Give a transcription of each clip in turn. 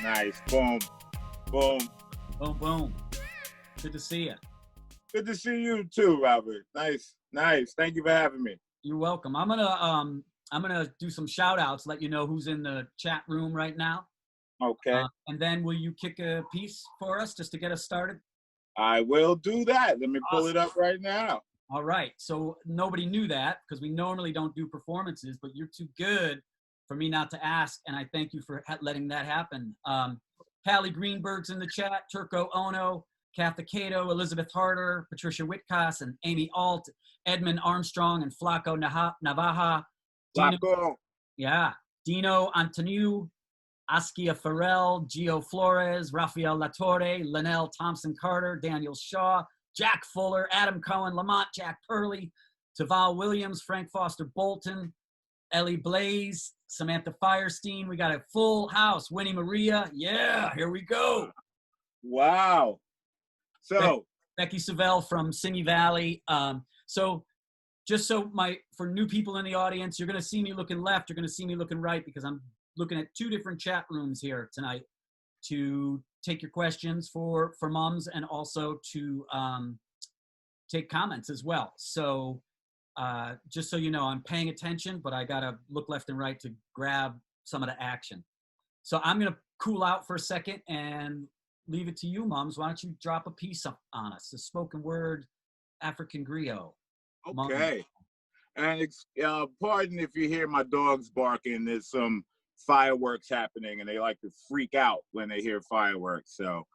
Nice. Boom. Boom. Boom, boom. Good to see you. Good to see you too, Robert. Nice. Nice. Thank you for having me. You're welcome. I'm gonna do some shout outs, let you know who's in the chat room right now. Okay. And then will you kick a piece for us just to get us started? I will do that. Let me pull it up right now. All right. So nobody knew that because we normally don't do performances, but you're too good for me not to ask, and I thank you for letting that happen. Callie Greenberg's in the chat, Turco Ono, Katha Cato, Elizabeth Harder, Patricia Whitcos, and Amy Alt, Edmund Armstrong, and Flaco Navaja. Flaco. Dino Antoniu, Askia Farrell, Gio Flores, Rafael Latorre, Linnell Thompson-Carter, Daniel Shaw, Jack Fuller, Adam Cohen, Lamont Jack Purley, Taval Williams, Frank Foster Bolton, Ellie Blaze, Samantha Firestein. We got a full house. Winnie Maria. Yeah, here we go. Wow. So Becky Savell from Simi Valley. So just so for new people in the audience, you're going to see me looking left. You're going to see me looking right because I'm looking at two different chat rooms here tonight to take your questions for mums and also to take comments as well. So just so you know, I'm paying attention, but I got to look left and right to grab some of the action. So I'm going to cool out for a second and leave it to you, mums. Why don't you drop a piece on us? A spoken word African griot. Okay. And pardon if you hear my dogs barking. There's some fireworks happening, and they like to freak out when they hear fireworks. So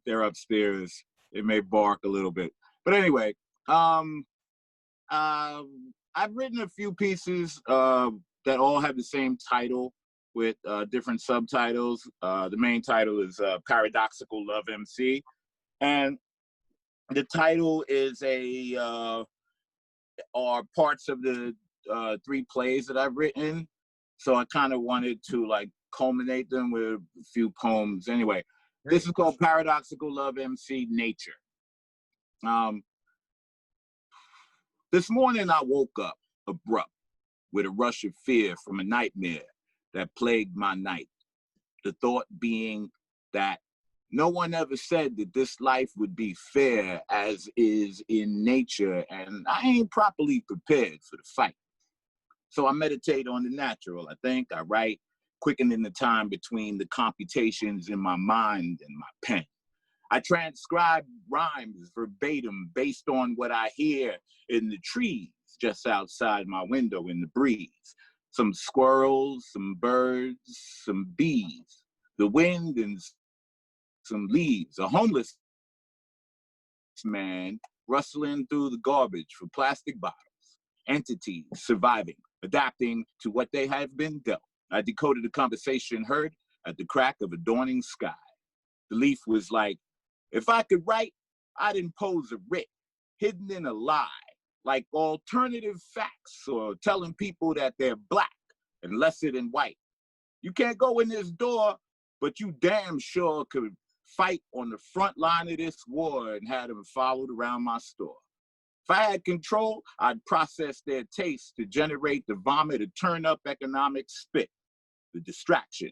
they're upstairs. They may bark a little bit. But anyway, I've written a few pieces that all have the same title with different subtitles. The main title is Paradoxical Love MC. And the title is are parts of the 3 plays that I've written. So I kind of wanted to like culminate them with a few poems. Anyway, this is called Paradoxical Love MC Nature. This morning I woke up abrupt with a rush of fear from a nightmare that plagued my night. The thought being that no one ever said that this life would be fair as is in nature, and I ain't properly prepared for the fight. So I meditate on the natural. I think, I write, quickening the time between the computations in my mind and my pen. I transcribe rhymes verbatim based on what I hear in the trees just outside my window in the breeze. Some squirrels, some birds, some bees, the wind and some leaves, a homeless man rustling through the garbage for plastic bottles, entities surviving, adapting to what they have been dealt. I decoded the conversation heard at the crack of a dawning sky. The leaf was like, if I could write, I'd impose a writ hidden in a lie, like alternative facts or telling people that they're black and lesser than white. You can't go in this door, but you damn sure could fight on the front line of this war and had them followed around my store. If I had control, I'd process their taste to generate the vomit to turn up economic spit, the distraction.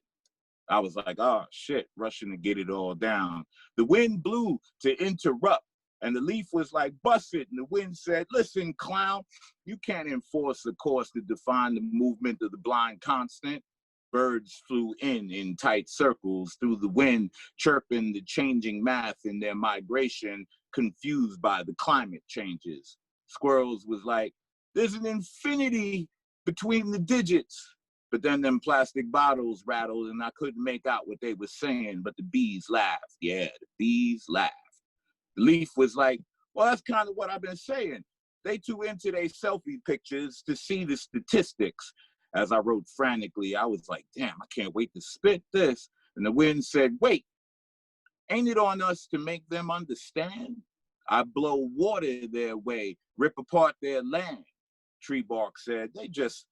I was like, oh shit, rushing to get it all down. The wind blew to interrupt, and the leaf was like, bust it. And the wind said, listen, clown, you can't enforce a course to define the movement of the blind constant. Birds flew in tight circles through the wind, chirping the changing math in their migration, confused by the climate changes. Squirrels was like, there's an infinity between the digits. But then them plastic bottles rattled and I couldn't make out what they were saying, but the bees laughed. Yeah, the bees laughed. The leaf was like, well, that's kind of what I've been saying. They too into their selfie pictures to see the statistics. As I wrote frantically, I was like, damn, I can't wait to spit this. And the wind said, wait, ain't it on us to make them understand? I blow water their way, rip apart their land. Tree bark said, they just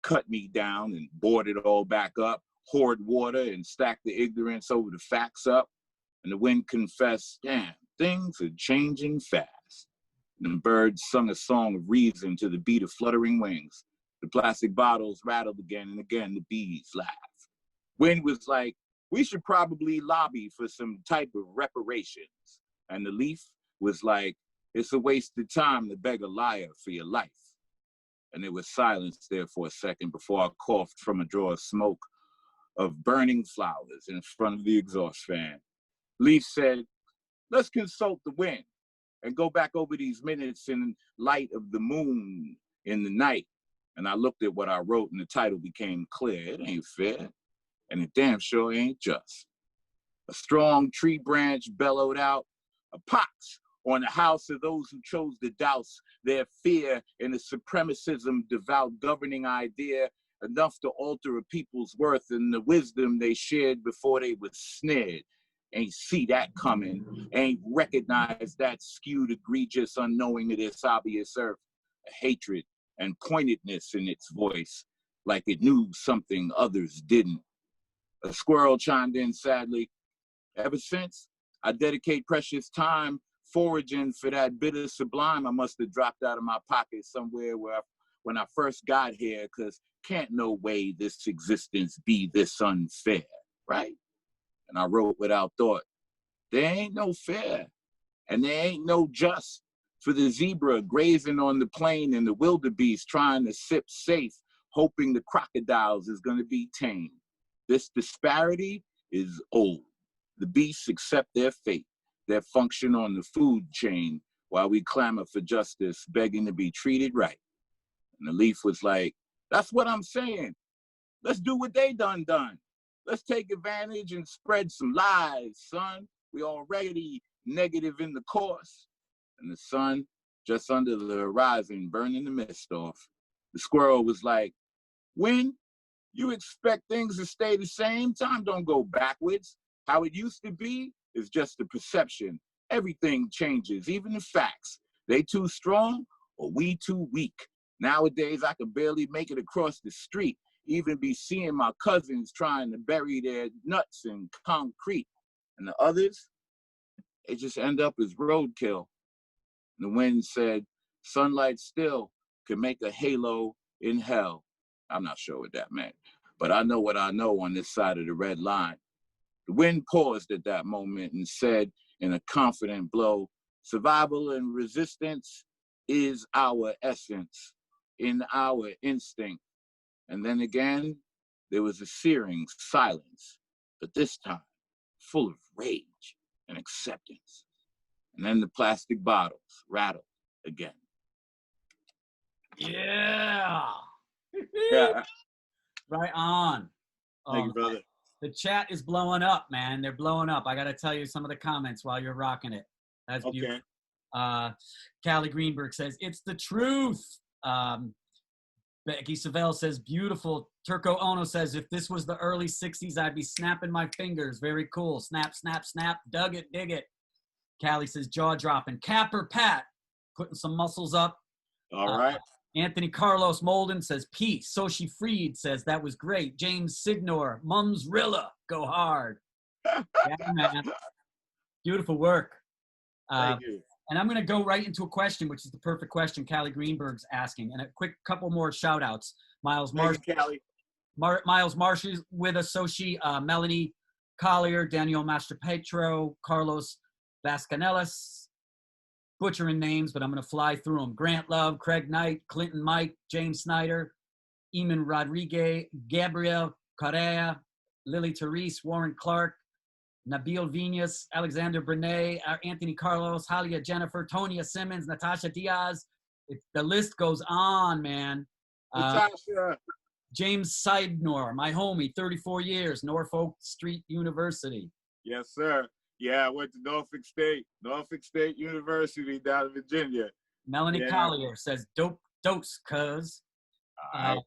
cut me down and board it all back up, hoard water and stack the ignorance over the facts up. And the wind confessed, damn, things are changing fast. And the birds sung a song of reason to the beat of fluttering wings. The plastic bottles rattled again and again, the bees laughed. Wind was like, we should probably lobby for some type of reparations. And the Leaf was like, it's a waste of time to beg a liar for your life. And there was silence there for a second before I coughed from a draw of smoke of burning flowers in front of the exhaust fan. Leaf said, let's consult the wind and go back over these minutes in light of the moon in the night. And I looked at what I wrote and the title became clear. It ain't fair, and it damn sure ain't just. A strong tree branch bellowed out, a pox on the house of those who chose to douse their fear in a supremacism devout governing idea enough to alter a people's worth and the wisdom they shared before they were snared. Ain't see that coming, ain't recognize that skewed, egregious, unknowing of this obvious earth, a hatred and pointedness in its voice, like it knew something others didn't. A squirrel chimed in sadly, ever since I dedicate precious time foraging for that bitter sublime I must have dropped out of my pocket somewhere when I first got here, because can't no way this existence be this unfair, right? And I wrote without thought, there ain't no fair, and there ain't no just for the zebra grazing on the plain and the wildebeest trying to sip safe, hoping the crocodiles is gonna be tame. This disparity is old. The beasts accept their fate, their function on the food chain, while we clamor for justice, begging to be treated right. And the Leaf was like, that's what I'm saying. Let's do what they done. Let's take advantage and spread some lies, son. We already negative in the course. And the sun, just under the horizon, burning the mist off. The squirrel was like, when you expect things to stay the same, time don't go backwards. How it used to be is just a perception. Everything changes, even the facts. They too strong or we too weak. Nowadays, I can barely make it across the street, even be seeing my cousins trying to bury their nuts in concrete. And the others, they just end up as roadkill. The wind said, sunlight still could make a halo in hell. I'm not sure what that meant, but I know what I know on this side of the red line. The wind paused at that moment and said in a confident blow, survival and resistance is our essence, in our instinct. And then again, there was a searing silence, but this time full of rage and acceptance. And then the plastic bottles rattled again. Yeah. Yeah. Right on. Thank you, brother. The chat is blowing up, man. They're blowing up. I got to tell you some of the comments while you're rocking it. That's beautiful. Callie Greenberg says, it's the truth. Becky Savell says, beautiful. Turco Ono says, if this was the early 60s, I'd be snapping my fingers. Very cool. Snap, snap, snap. Dug it, dig it. Callie says, jaw dropping. Capper Pat, putting some muscles up. All right. Anthony Carlos Molden says, peace. Soshi Freed says, that was great. James Signor, Mums Rilla, go hard. Yeah, man. Beautiful work. Thank you. And I'm going to go right into a question, which is the perfect question Callie Greenberg's asking. And a quick couple more shout outs. Miles Marsh. Miles Marsh is with us, Soshi, Melanie Collier, Daniel Mastropetro, Carlos Vascanelis. Butchering names, but I'm going to fly through them. Grant Love, Craig Knight, Clinton Mike, James Snyder, Eamon Rodriguez, Gabriel Correa, Lily Therese, Warren Clark, Nabil Venus, Alexander Brené, Anthony Carlos, Halia Jennifer, Tonya Simmons, Natasha Diaz. The list goes on, man. Natasha. James Seidnor, my homie, 34 years, Norfolk Street University. Yes, sir. Yeah, I went to Norfolk State University down in Virginia. Melanie Collier says, dope dose, cuz. Right.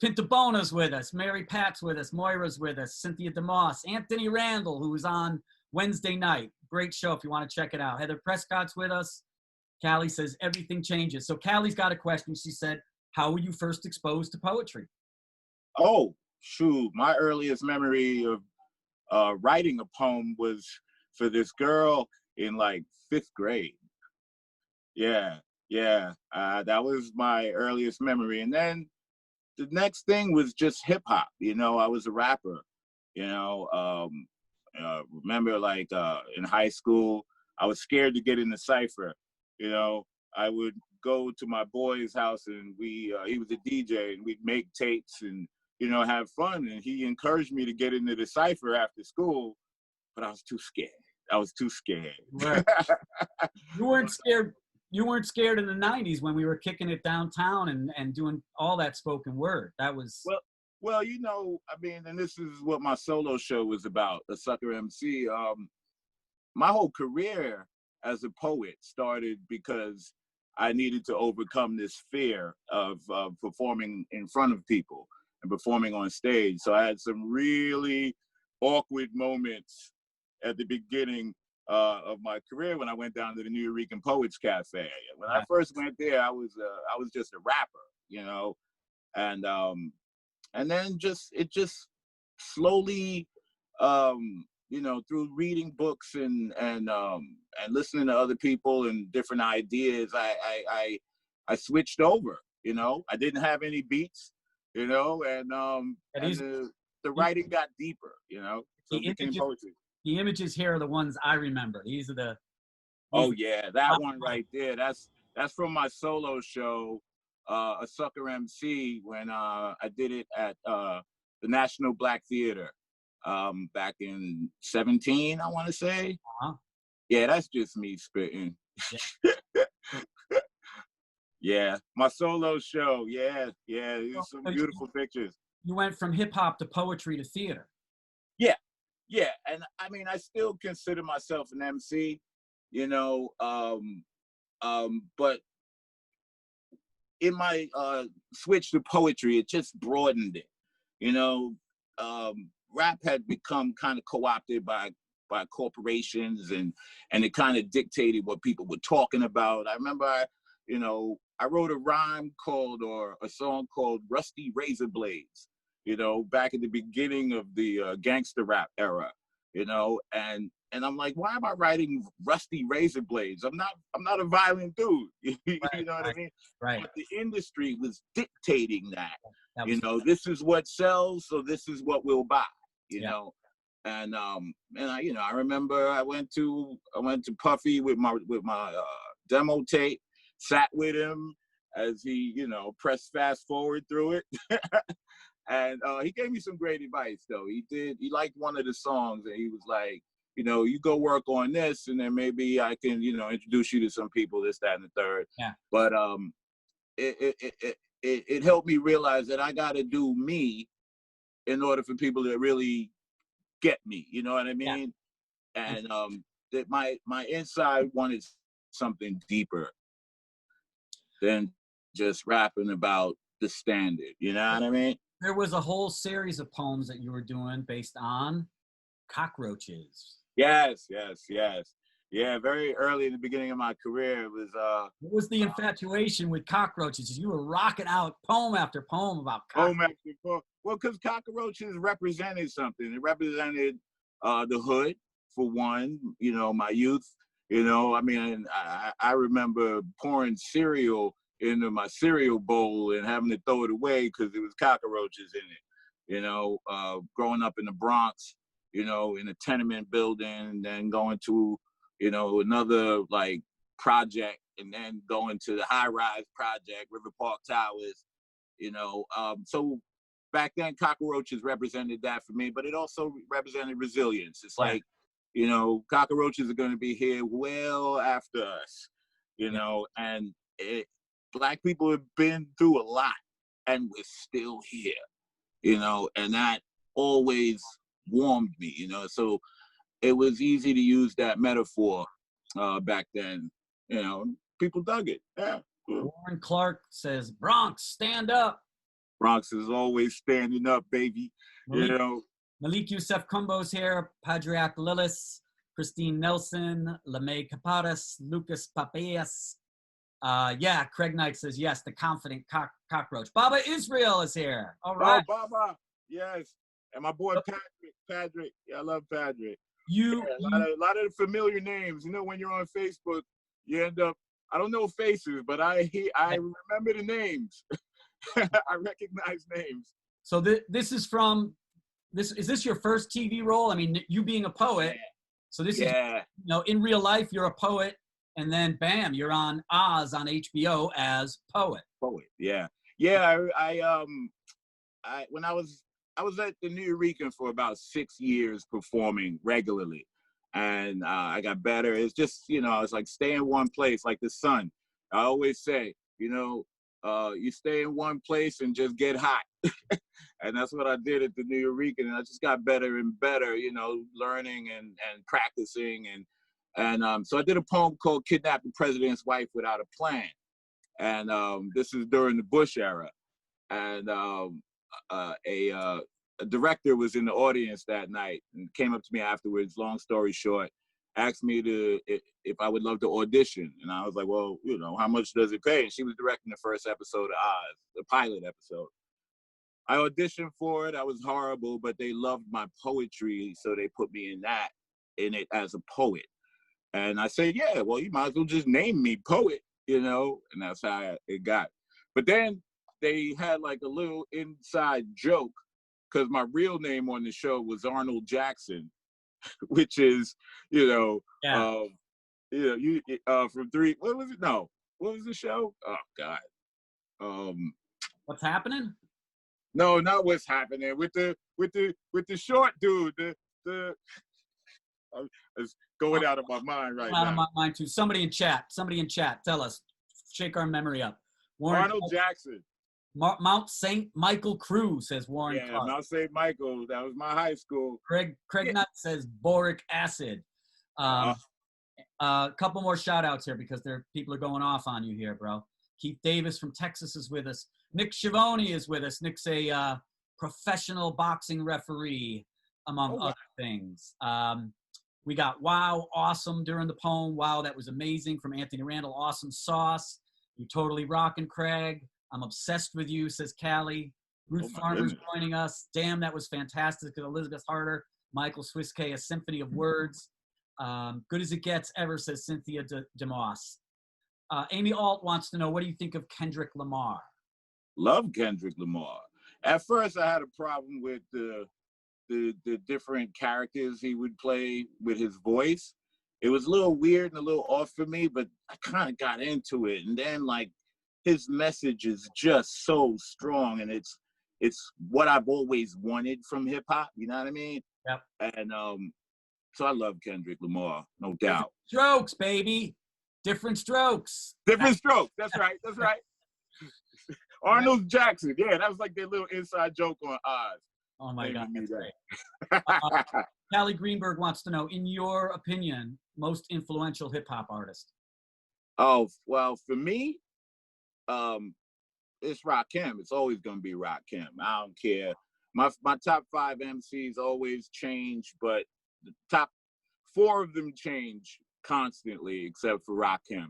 Pinta Bona's with us. Mary Pat's with us. Moira's with us. Cynthia DeMoss. Anthony Randall, who was on Wednesday night. Great show if you want to check it out. Heather Prescott's with us. Callie says, everything changes. So Callie's got a question. She said, how were you first exposed to poetry? Oh, shoot. My earliest memory of writing a poem was for this girl in like 5th grade. Yeah. That was my earliest memory. And then the next thing was just hip hop. You know, I was a rapper. You know, remember like in high school, I was scared to get in the cipher. You know, I would go to my boy's house and he was a DJ and we'd make tapes and, you know, have fun. And he encouraged me to get into the cipher after school, but I was too scared. I was too scared. Right. You weren't scared. You weren't scared in the 90s when we were kicking it downtown and doing all that spoken word. That was... Well, you know, I mean, and this is what my solo show was about, a sucker MC. My whole career as a poet started because I needed to overcome this fear of performing in front of people and performing on stage. So I had some really awkward moments at the beginning of my career when I went down to the New Eurekan Poets Cafe. When I first went there, I was just a rapper, you know, and then it just slowly, you know, through reading books and listening to other people and different ideas, I switched over. You know, I didn't have any beats, you know, and the writing got deeper, you know, so it became poetry. The images here are the ones I remember. These are the... Oh yeah, that one right there. That's from my solo show, A Sucker MC, when I did it at the National Black Theater back in 2017, I want to say. Uh-huh. Yeah, that's just me spitting. Yeah. Yeah, my solo show. Yeah, there's some beautiful pictures. You went from hip hop to poetry to theater. Yeah, and I mean, I still consider myself an MC, you know, but in my switch to poetry, it just broadened it. You know, rap had become kind of co-opted by corporations, and it kind of dictated what people were talking about. I remember, I wrote a song called Rusty Razor Blades, you know, back at the beginning of the gangster rap era, you know, and I'm like, why am I writing Rusty Razor Blades? I'm not a violent dude. You know what I mean? Right. But the industry was dictating that, you know, this is what sells, so this is what we'll buy, you know. And I remember I went to Puffy with my demo tape, sat with him as he, you know, pressed fast forward through it. And he gave me some great advice, though. He liked one of the songs, and he was like, you know, you go work on this, and then maybe I can, you know, introduce you to some people, this, that, and the third. Yeah. But it helped me realize that I got to do me in order for people to really get me. You know what I mean? Yeah. And that my inside wanted something deeper than just rapping about the standard. You know what I mean? There was a whole series of poems that you were doing based on cockroaches. Yes. Yeah, very early in the beginning of my career, it was... What was the infatuation with cockroaches? You were rocking out poem after poem about cockroaches. Poem after poem. Well, because cockroaches represented something. It represented the hood, for one, you know, my youth. You know, I mean, I remember pouring cereal into my cereal bowl and having to throw it away because there was cockroaches in it. You know, growing up in the Bronx, you know, in a tenement building, then going to, you know, another like project, and then going to the high-rise project, River Park Towers, you know. So back then, cockroaches represented that for me, but it also represented resilience. It's like, you know, cockroaches are going to be here well after us, you know, and Black people have been through a lot, and we're still here, you know, and that always warmed me, you know. So it was easy to use that metaphor back then, you know. People dug it. Yeah. Warren Clark says, Bronx, stand up. Bronx is always standing up, baby. You know. Malik Youssef Kumbo's here, Padriak Lillis, Christine Nelson, LeMay Caparas, Lucas Papeas. Craig Knight says, yes, the confident cockroach. Baba Israel is here. All right. Oh, Baba. Yes. And my boy Patrick. Yeah, I love Patrick. A lot of familiar names. You know, when you're on Facebook, you end up, I don't know faces, but I remember the names. I recognize names. So this is from is this your first TV role? I mean, you being a poet, so this is, Yeah. you know, in real life, you're a poet, and then bam, you're on Oz on HBO as poet. Poet. Yeah. Yeah. When I was at the New Eurekan for about 6 years performing regularly, and I got better. It's just, you know, it's like stay in one place, like the sun. I always say, you know, you stay in one place and just get hot. And that's what I did at the New Eurekan, and I just got better and better, you know, learning and practicing, and so I did a poem called "Kidnap the President's Wife Without a Plan," and this is during the Bush era, and a director was in the audience that night and came up to me afterwards. Long story short, asked me if I would love to audition, and I was like, well, you know, how much does it pay? And she was directing the first episode of Oz, the pilot episode. I auditioned for it. I was horrible, but they loved my poetry, so they put me in it as a poet. And I said, yeah, well, you might as well just name me poet, you know, and that's how it got. But then they had like a little inside joke, because my real name on the show was Arnold Jackson, which is, you know, from three. What was it? No, what was the show? Oh God. What's happening? No, not what's happening with the short dude. It's going out of my mind right now. Out of my mind too. Somebody in chat, tell us. Shake our memory up. Warren Arnold Jackson. Mount St. Michael Crew, says Warren. Yeah, Clark. Mount St. Michael. That was my high school. Craig Nutt says boric acid. A couple more shout outs here because people are going off on you here, bro. Keith Davis from Texas is with us. Nick Schiavone is with us. Nick's a professional boxing referee, among other things. We got wow, awesome during the poem. Wow, that was amazing from Anthony Randall. Awesome sauce. You're totally rocking, Craig. I'm obsessed with you, says Callie. Ruth Farmer's joining us. Damn, that was fantastic. Elizabeth Harder, Michael Swiskay, a symphony of words. Good as it gets ever, says Cynthia DeMoss. Amy Alt wants to know, what do you think of Kendrick Lamar? Love Kendrick Lamar. At first, I had a problem with the different characters he would play with his voice. It was a little weird and a little off for me, but I kind of got into it. And then, like, his message is just so strong, and it's what I've always wanted from hip hop. You know what I mean? Yep. And so I love Kendrick Lamar, no doubt. Strokes, baby. Different strokes. Different strokes. That's right. That's right. Arnold Jackson. Yeah, that was like their little inside joke on Oz. Oh my God, that's great. Callie Greenberg wants to know, in your opinion, most influential hip hop artist. Oh, well, for me, it's Rakim. It's always gonna be Rakim. I don't care. My top 5 MCs always change, but the top 4 of them change constantly, except for Rakim.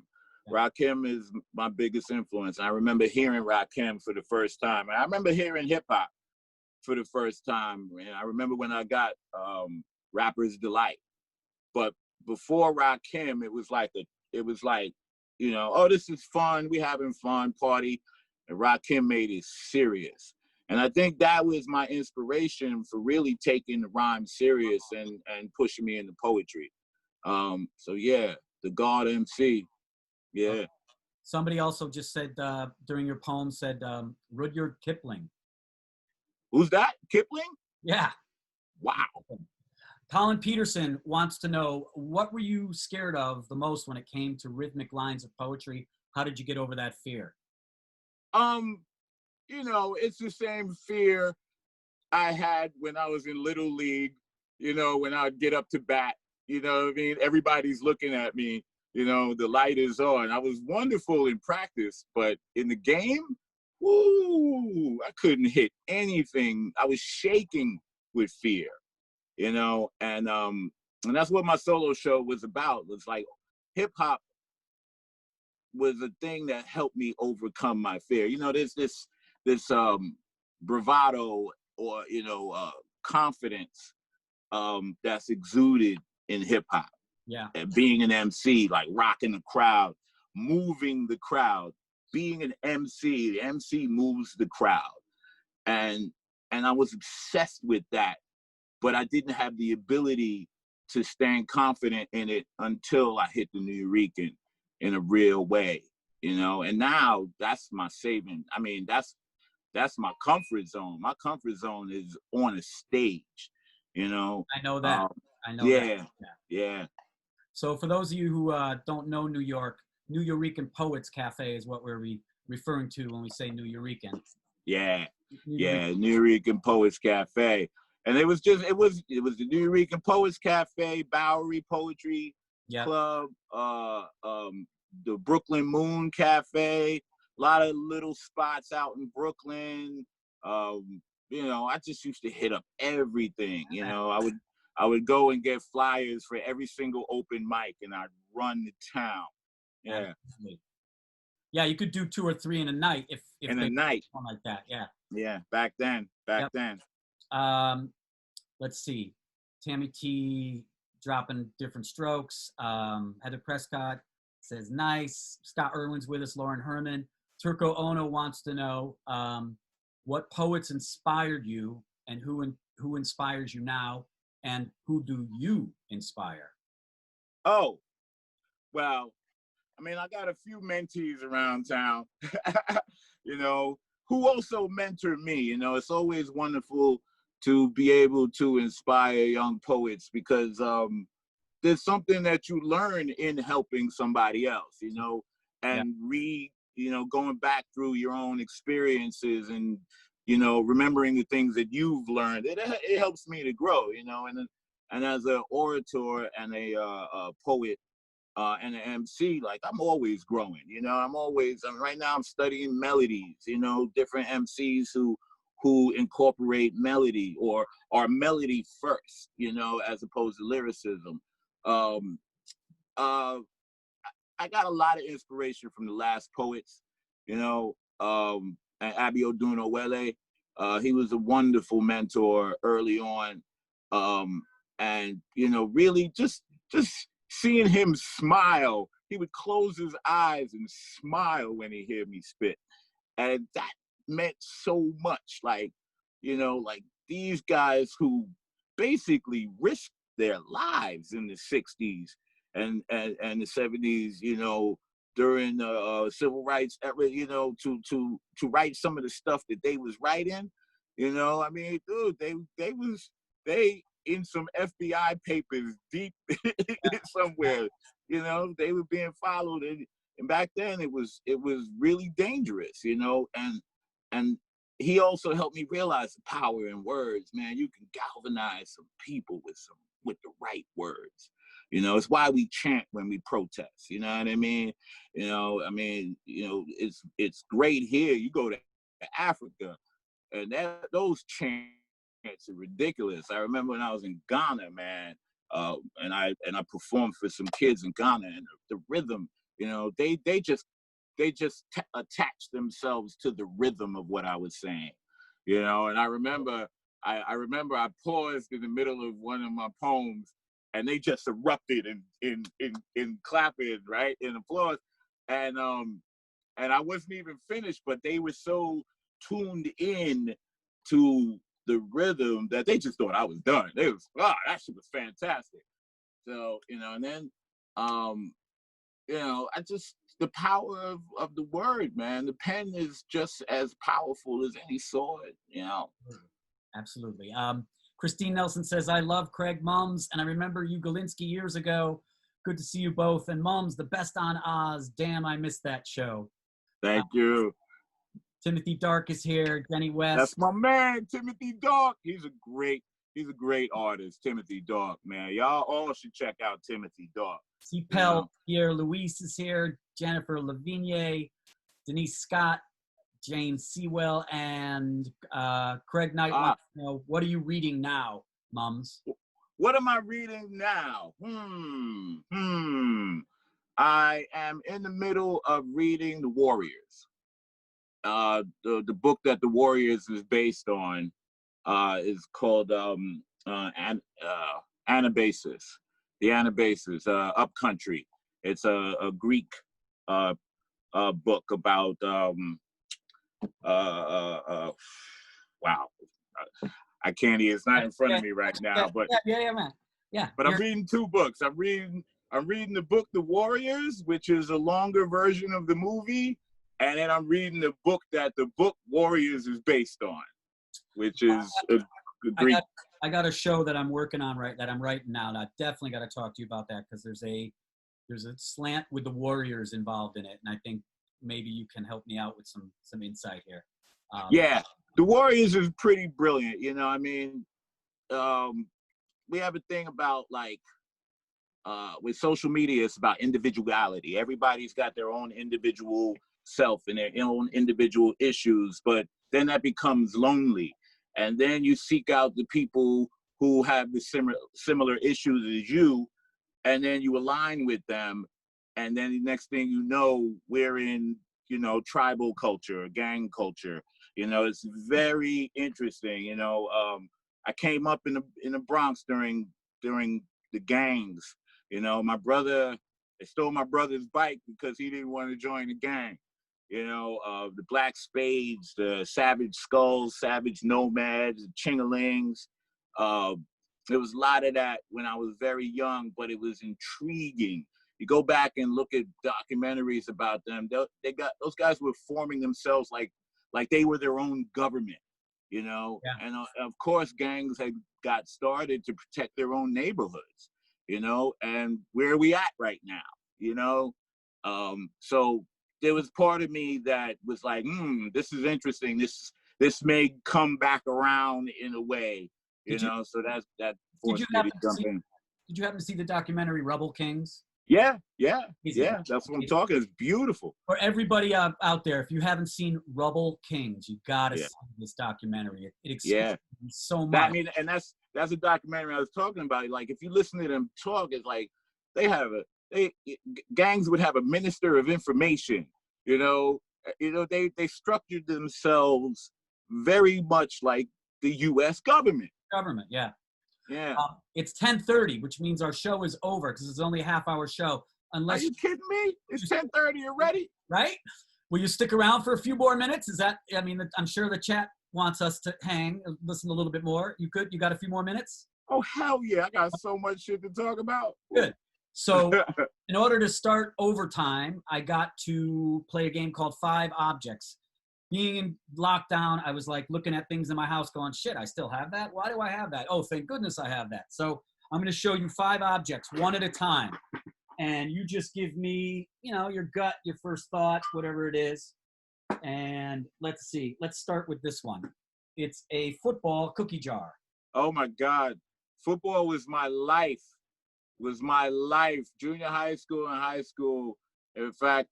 Rakim is my biggest influence. I remember hearing Rakim for the first time. And I remember hearing hip hop for the first time. And I remember when I got Rapper's Delight. But before Rakim, it was like, you know, oh, this is fun. We having fun, party. And Rakim made it serious. And I think that was my inspiration for really taking the rhyme serious and pushing me into poetry. So yeah, the God MC. Yeah. Somebody also just said during your poem said Rudyard Kipling. Who's that? Kipling? Yeah. Wow. Colin Peterson wants to know, what were you scared of the most when it came to rhythmic lines of poetry? How did you get over that fear? You know, it's the same fear I had when I was in Little League, you know, when I'd get up to bat, you know what I mean? Everybody's looking at me, you know, the light is on. I was wonderful in practice, but in the game, woo, I couldn't hit anything. I was shaking with fear, you know, and that's what my solo show was about. It was like hip hop was a thing that helped me overcome my fear. You know, there's this bravado or, you know, confidence that's exuded in hip hop. Yeah. And being an MC, like rocking the crowd, moving the crowd, being an MC, the MC moves the crowd. And I was obsessed with that but I didn't have the ability to stand confident in it until I hit the Nuyorican in a real way, you know. And now that's my saving. I mean, that's my comfort zone. My comfort zone is on a stage, you know. I know that. I know yeah, that. yeah. So for those of you who don't know New York, Nuyorican Poets Cafe is what we're referring to when we say Nuyorican. Yeah, Nuyorican Poets Cafe. And it was the Nuyorican Poets Cafe, Bowery Poetry Club, the Brooklyn Moon Cafe, a lot of little spots out in Brooklyn. You know, I just used to hit up everything. You know, I would go and get flyers for every single open mic, and I'd run the town. Yeah. Absolutely. Yeah, you could do 2 or 3 in a night if in a night like that. Yeah. Yeah, back then. Let's see. Tammy T dropping different strokes. Heather Prescott says nice. Scott Irwin's with us. Lauren Herman. Turko Ono wants to know what poets inspired you and who inspires you now, and who do you inspire? Oh, well, I mean, I got a few mentees around town, you know, who also mentor me. You know, it's always wonderful to be able to inspire young poets, because there's something that you learn in helping somebody else, you know, and going back through your own experiences and, you know, remembering the things that you've learned. It helps me to grow, you know, and as an orator and a poet, and an MC, like, I'm always growing, you know. Right now I'm studying melodies, you know, different MCs who incorporate melody or are melody first, you know, as opposed to lyricism. I got a lot of inspiration from the last poets, you know, and Abiodun Owele. He was a wonderful mentor early on. And, you know, really just seeing him smile, he would close his eyes and smile when he heard me spit. And that meant so much. Like, you know, like these guys who basically risked their lives in the 60s and the 70s, you know, during the civil rights era, you know, to write some of the stuff that they was writing, you know. I mean, dude, they in some FBI papers deep somewhere, you know. They were being followed, and back then it was really dangerous, you know. And he also helped me realize the power in words, man. You can galvanize some people with the right words. You know, it's why we chant when we protest. You know what I mean? You know, it's great here. You go to Africa, and those chants are ridiculous. I remember when I was in Ghana, man, and I performed for some kids in Ghana, and the rhythm, you know, they just attach themselves to the rhythm of what I was saying, you know. And I remember I paused in the middle of one of my poems, and they just erupted in clapping, right, in applause, and I wasn't even finished, but they were so tuned in to the rhythm that they just thought I was done. They was, that shit was fantastic. So, you know, and then you know, the power of the word, man. The pen is just as powerful as any sword, you know. Absolutely. Christine Nelson says, I love Craig muMs, and I remember you, Galinsky, years ago. Good to see you both. And muMs, the best on Oz. Damn, I missed that show. Thank you. Timothy Dark is here. Jenny West. That's my man, Timothy Dark. He's a great artist, Timothy Dark, man. Y'all all should check out Timothy Dark. C. Pell here. Luis is here. Jennifer Lavigne, Denise Scott, James Sewell, and Craig Knight wants to know, what are you reading now, muMs? What am I reading now? I am in the middle of reading The Warriors. The book that The Warriors is based on is called Anabasis. The Anabasis, Upcountry. It's a Greek book about wow. I I can't even. It's not in front of me right now. But man. Yeah. But I'm reading 2 books. I'm reading the book The Warriors, which is a longer version of the movie, and then I'm reading the book that the book Warriors is based on, which is a great. I got a show that I'm working on that I'm writing now, and I definitely got to talk to you about that because there's a slant with the Warriors involved in it, and I think maybe you can help me out with some insight here. Yeah, The Warriors is pretty brilliant. You know, I mean, we have a thing about like with social media, it's about individuality. Everybody's got their own individual self and their own individual issues, but then that becomes lonely. And then you seek out the people who have the similar issues as you, and then you align with them. And then the next thing you know, we're in, you know, tribal culture, gang culture. You know, it's very interesting. You know, I came up in the Bronx during the gangs. You know, they stole my brother's bike because he didn't want to join the gang. You know, the Black Spades, the Savage Skulls, Savage Nomads, the Chingalings. There was a lot of that when I was very young, but it was intriguing. You go back and look at documentaries about them. Those guys were forming themselves like they were their own government, you know. Yeah. And of course, gangs had got started to protect their own neighborhoods, you know. And where are we at right now, you know? So there was part of me that was like, this is interesting. This may come back around in a way, you know. So that forced me to jump in. Did you happen to see the documentary Rebel Kings? Yeah. That's what I'm talking. It's beautiful. For everybody out there, if you haven't seen Rebel Kings, you gotta see this documentary. It explains so much. I mean, and that's a documentary I was talking about. Like, if you listen to them talk, it's like gangs would have a minister of information. You know, they structured themselves very much like the U.S. government. Yeah. Yeah. It's 10:30, which means our show is over because it's only a half-hour show. Unless Are you kidding me? It's 10:30 already. Right? Will you stick around for a few more minutes? I'm sure the chat wants us to hang, listen a little bit more. You got a few more minutes? Oh, hell yeah. I got so much shit to talk about. Good. So in order to start overtime, I got to play a game called 5 Objects. Being in lockdown, I was like looking at things in my house going, shit, I still have that? Why do I have that? Oh, thank goodness I have that. So I'm going to show you 5 objects, one at a time. And you just give me, you know, your gut, your first thought, whatever it is. And let's see. Let's start with this one. It's a football cookie jar. Oh, my God. Football was my life. Junior high school and high school. In fact,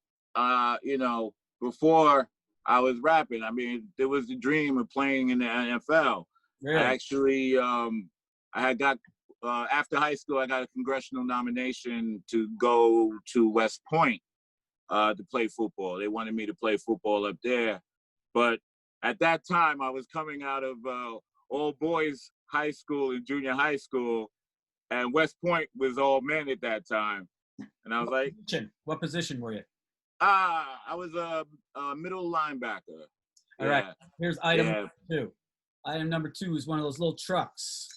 you know, before I was rapping, I mean, there was the dream of playing in the NFL. Really? I actually, I had got, after high school, I got a congressional nomination to go to West Point to play football. They wanted me to play football up there. But at that time, I was coming out of all boys high school and junior high school, and West Point was all men at that time. And I was What position were you? I was a middle linebacker. All right. Here's item number 2. Item number 2 is one of those little trucks.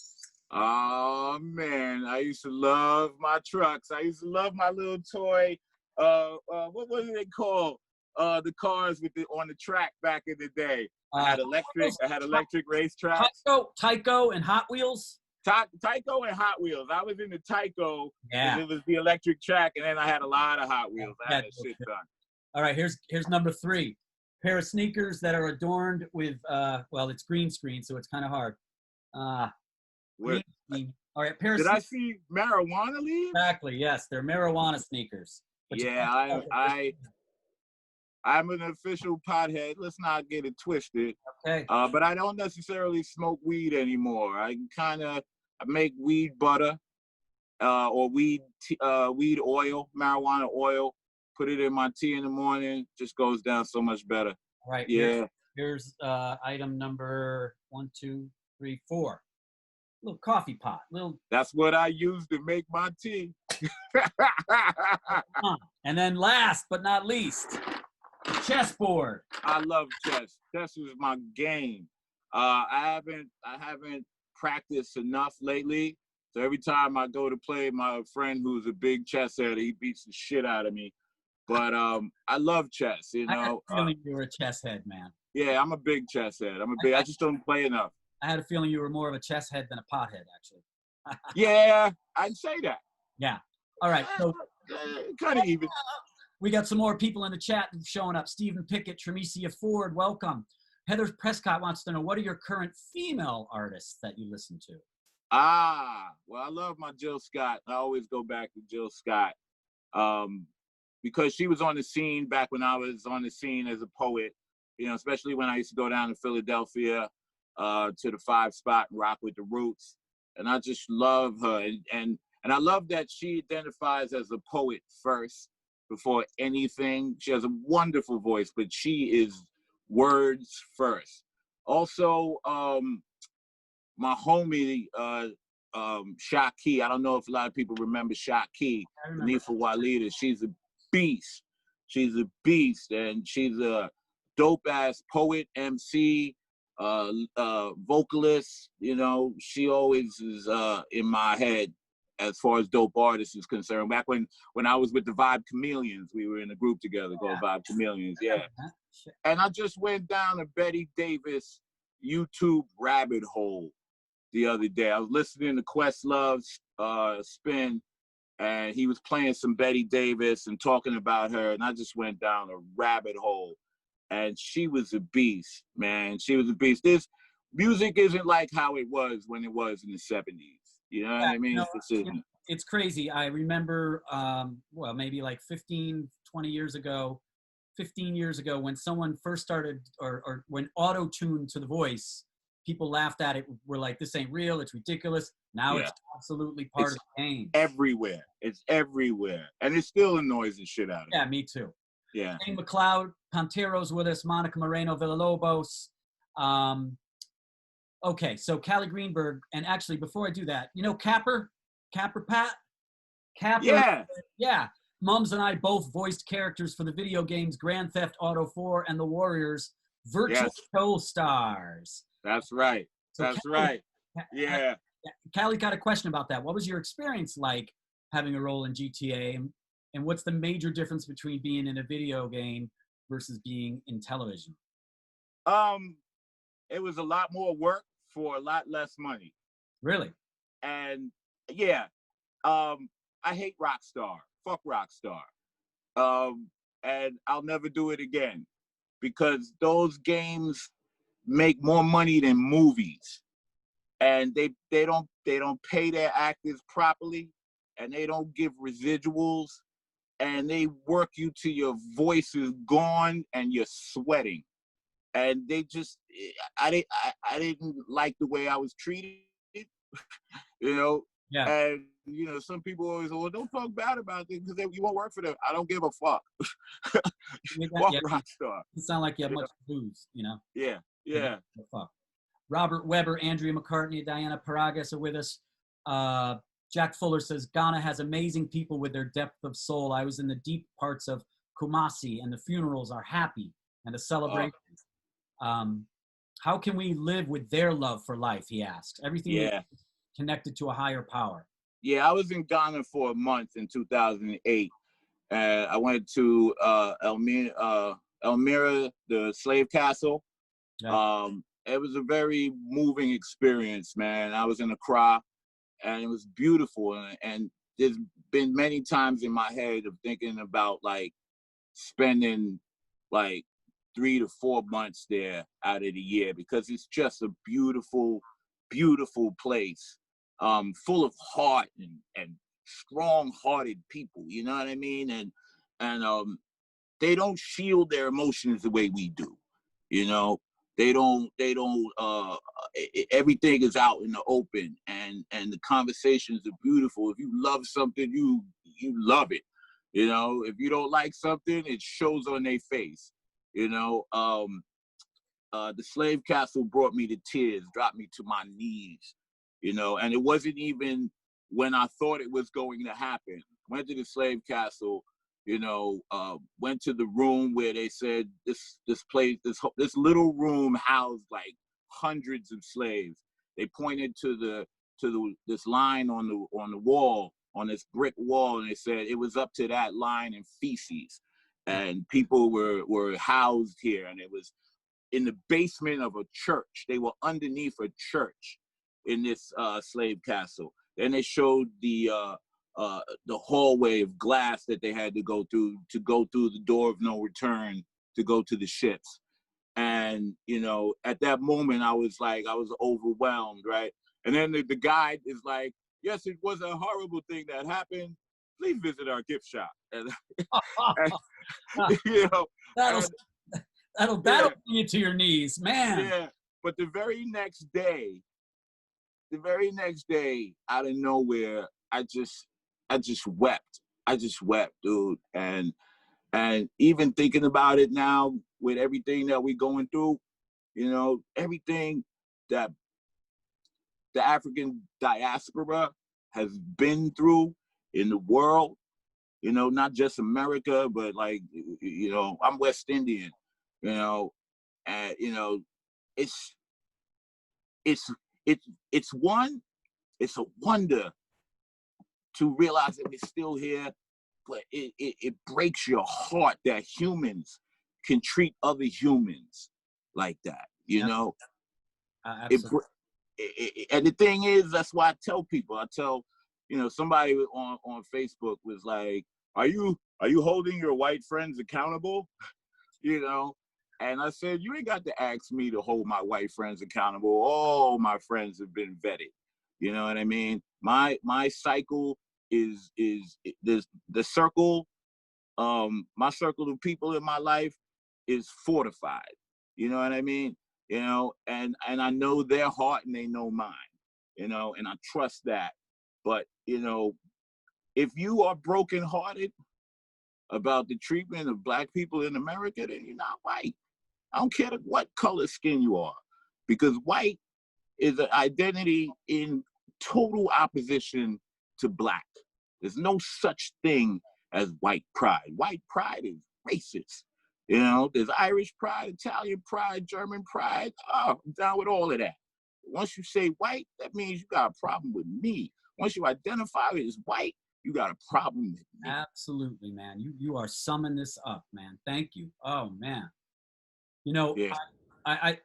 Oh, man. I used to love my trucks. I used to love my little toy. What was it called? The cars on the track back in the day. I had electric race tracks. Tyco and Hot Wheels. Tyco and Hot Wheels. I was in the Tyco. Yeah. It was the electric track, and then I had a lot of Hot Wheels. I had a shit ton. All right, here's number 3. Pair of sneakers that are adorned with, it's green screen, so it's kind of hard. All right, Did I see marijuana leaves? Exactly, yes. They're marijuana sneakers. I'm an official pothead. Let's not get it twisted. Okay. But I don't necessarily smoke weed anymore. I make weed butter or weed oil, marijuana oil. Put it in my tea in the morning. Just goes down so much better. All right. Yeah. Here's item number 1, 2, 3, 4. Little coffee pot. That's what I use to make my tea. And then last but not least, chessboard. I love chess. Chess is my game. I haven't practiced enough lately. So every time I go to play, my friend who's a big chess head, he beats the shit out of me. But I love chess, you I had know. a feeling you were a chess head, man. Yeah, I'm a big chess head. I just don't play enough. I had a feeling you were more of a chess head than a pothead, actually. Yeah, I'd say that. Yeah. All right. So kind of even. we got some more people in the chat showing up. Stephen Pickett, Tremisia Ford, welcome. Heather Prescott wants to know, what are your current female artists that you listen to? Well, I love my Jill Scott. I always go back to Jill Scott because she was on the scene back when I was on the scene as a poet, you know, especially when I used to go down to Philadelphia to the 5 spot and rock with the Roots. And I just love her. And I love that she identifies as a poet first before anything. She has a wonderful voice, but she is words first. Also, my homie, Shaki, I don't know if a lot of people remember Shaki, Nifa Walida. She's a beast. She's a beast, and she's a dope-ass poet, MC, vocalist. You know, she always is in my head as far as dope artists is concerned. Back when I was with the Vibe Chameleons, we were in a group together called Vibe Chameleons, yeah. And I just went down a Betty Davis YouTube rabbit hole the other day. I was listening to Questlove's spin, and he was playing some Betty Davis and talking about her, and I just went down a rabbit hole. And she was a beast, man. She was a beast. This music isn't like how it was when it was in the 70s. You know what I mean? It's crazy. I remember, well, maybe like 15 years ago, when someone first started, or when auto-tuned to the voice, people laughed at it. We're like, this ain't real. It's ridiculous. Now it's absolutely part of the game. Everywhere. It's everywhere. And it still annoys the shit out of me. Yeah, me too. Yeah. Jane McLeod, Pantero's with us, Monica Moreno Villalobos. Okay, so Callie Greenberg, and actually before I do that, you know Capper Pat? Capper, yeah. Mums and I both voiced characters for the video games Grand Theft Auto 4 and The Warriors Virtual Show Stars. That's right. So that's Callie, right. Yeah. Callie got a question about that. What was your experience like having a role in GTA? And what's the major difference between being in a video game versus being in television? It was a lot more work for a lot less money. Really? And yeah, I hate Rockstar. Fuck Rockstar. And I'll never do it again because those games make more money than movies. And they don't pay their actors properly, and they don't give residuals, and they work you to your voice is gone and you're sweating. And they just, I didn't like the way I was treated, you know? Yeah. And, you know, some people always say, well, don't talk bad about it because you won't work for them. I don't give a fuck. Fuck Rockstar. You sound like you have much to lose, you know? Yeah, yeah. Fuck. Robert Weber, Andrea McCartney, Diana Paragas are with us. Jack Fuller says, Ghana has amazing people with their depth of soul. I was in the deep parts of Kumasi, and the funerals are happy, and the celebrations. How can we live with their love for life, he asks. Everything is connected to a higher power. Yeah, I was in Ghana for a month in 2008. I went to Elmira, the slave castle. Yeah. It was a very moving experience, man. I was in Accra, and it was beautiful. And there's been many times in my head of thinking about like spending like 3 to 4 months there out of the year, because it's just a beautiful, beautiful place, full of heart and strong-hearted people. You know what I mean? And they don't shield their emotions the way we do. You know, they don't. Everything is out in the open, and the conversations are beautiful. If you love something, you love it. You know, if you don't like something, it shows on their face. You know, the slave castle brought me to tears, dropped me to my knees, you know, and it wasn't even when I thought it was going to happen. Went to the slave castle, you know, went to the room where they said this place, this little room housed like hundreds of slaves. They pointed to this line on the wall, on this brick wall, and they said it was up to that line in feces, and people were housed here, and it was in the basement of a church. They were underneath a church in this slave castle. Then they showed the hallway of glass that they had to go through the door of no return to go to the ships. And, you know, at that moment, I was overwhelmed, right? And then the guide is like, yes, it was a horrible thing that happened. Please visit our gift shop. And, you know, that'll bring you to your knees, man. Yeah, but the very next day, out of nowhere, I just wept. I just wept, dude. And even thinking about it now, with everything that we're going through, you know, everything that the African diaspora has been through in the world, you know, not just America, but like, you know, I'm West Indian, you know, and, you know, it's a wonder to realize that we're still here, but it breaks your heart that humans can treat other humans like that, you know? Absolutely. And the thing is, that's why I tell people, you know, somebody on Facebook was like, are you holding your white friends accountable? You know? And I said, you ain't got to ask me to hold my white friends accountable. All my friends have been vetted. You know what I mean? My cycle is the circle, my circle of people in my life is fortified. You know what I mean? You know, and I know their heart and they know mine, you know, and I trust that. But, you know, if you are brokenhearted about the treatment of Black people in America, then you're not white. I don't care what color skin you are, because white is an identity in total opposition to Black. There's no such thing as white pride. White pride is racist. You know, there's Irish pride, Italian pride, German pride. Oh, I'm down with all of that. Once you say white, that means you got a problem with me. Once you identify as white, you got a problem with me. Absolutely, man. You are summing this up, man. Thank you. Oh, man. You know, yeah. I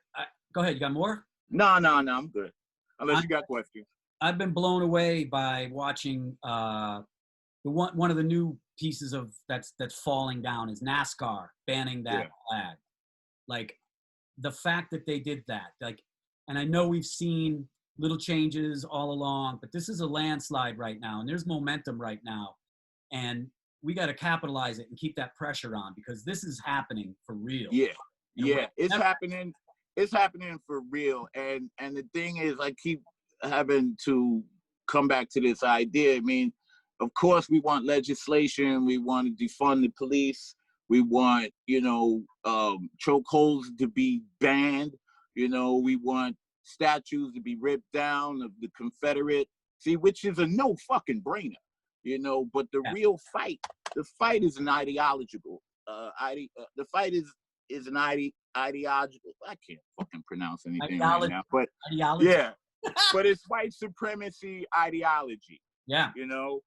go ahead. You got more? No, I'm good. Unless you got questions. I've been blown away by watching one of the new pieces of that's falling down is NASCAR banning that flag. Like the fact that they did that, like, and I know we've seen little changes all along, but this is a landslide right now, and there's momentum right now, and we got to capitalize it and keep that pressure on, because this is happening for real. It's happening. It's happening for real. And the thing is, I keep having to come back to this idea. I mean, of course, we want legislation. We want to defund the police. We want, you know, chokeholds to be banned. You know, we want statues to be ripped down of the Confederate. See, which is a no fucking brainer, you know. But the real fight, the fight is an ideological. The fight is an ideological. I can't fucking pronounce anything right now, but yeah, but it's white supremacy ideology. Yeah, you know,